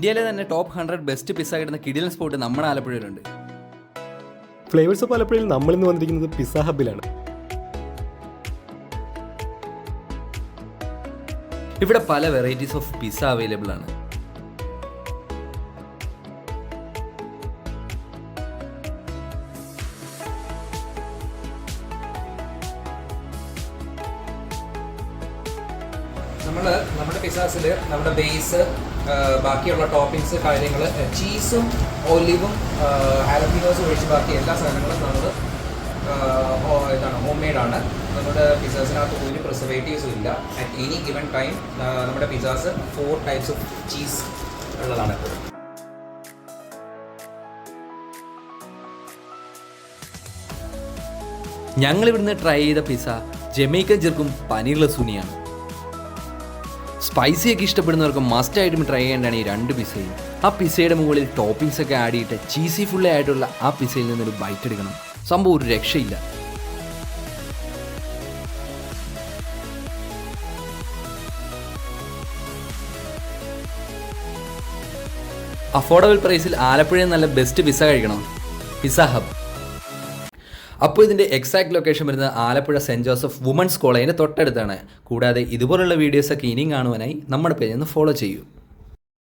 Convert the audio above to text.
ഇന്ത്യയിലെ തന്നെ top 100 best pizza കിട്ടുന്ന കിടിലൻ സ്പോട്ട് നമ്മുടെ ആലപ്പുഴയിലുണ്ട്. ഫ്ലേവേഴ്സ് ഓഫ് ആലപ്പുഴയിൽ നമ്മളിന്ന് വന്നിരിക്കുന്നത് പിസ്സ ഹബിലാണ്. ഇവിടെ പല വെറൈറ്റീസ് ഓഫ് പിസ്സ അവൈലബിൾ ആണ്. നമ്മുടെ പിസ്സാസിൽ നമ്മുടെ ബേസ്, ബാക്കിയുള്ള ടോപ്പിങ്സ്, കാര്യങ്ങൾ, ചീസും ഒലിവും ഹാലപ്പിനോസും ഒഴിച്ച് ബാക്കി എല്ലാ സാധനങ്ങളും നമ്മൾ ഹോം മെയ്ഡാണ്. നമ്മുടെ പിസ്സാസിനകത്ത് ഒരു പ്രിസർവേറ്റീവ്സും ഇല്ല. അറ്റ് എനി ഗിവൺ ടൈം നമ്മുടെ പിസ്സാസ് 4 ടൈപ്സ് ഓഫ് ചീസ് ഉള്ളതാണ് എപ്പോഴും. ഞങ്ങളിവിടുന്ന് ട്രൈ ചെയ്ത പിസ്സ ജമൈക്കൻ ജെർക്കും പനീർ ലസൂനിയാണ്. സ്പൈസിയൊക്കെ ഇഷ്ടപ്പെടുന്നവർക്ക് മസ്റ്റായിട്ടും ട്രൈ ചെയ്യേണ്ടതാണ് ഈ 2 പിസ്സയും. ആ പിസ്സയുടെ മുകളിൽ ടോപ്പിങ്സ് ഒക്കെ ആഡ് ചെയ്തിട്ട് ചീസി ഫുള്ളി ആയിട്ടുള്ള ആ പിസ്സയിൽ നിന്നൊരു ബൈറ്റ് എടുക്കണം. സംഭവം ഒരു രക്ഷയില്ല. അഫോർഡബിൾ പ്രൈസിൽ ആലപ്പുഴയിൽ നല്ല ബെസ്റ്റ് പിസ്സ കഴിക്കണം. Pizza hub. അപ്പോൾ ഇതിൻ്റെ എക്സാക്ട് ലൊക്കേഷൻ വരുന്നത് ആലപ്പുഴ സെൻറ്റ് ജോസഫ് വുമൻസ് കോളേജിൻ്റെ തൊട്ടടുത്താണ്. കൂടാതെ ഇതുപോലുള്ള വീഡിയോസൊക്കെ ഇനിയും കാണുവാനായി നമ്മുടെ പേജിൽ നിന്ന് ഫോളോ ചെയ്യൂ.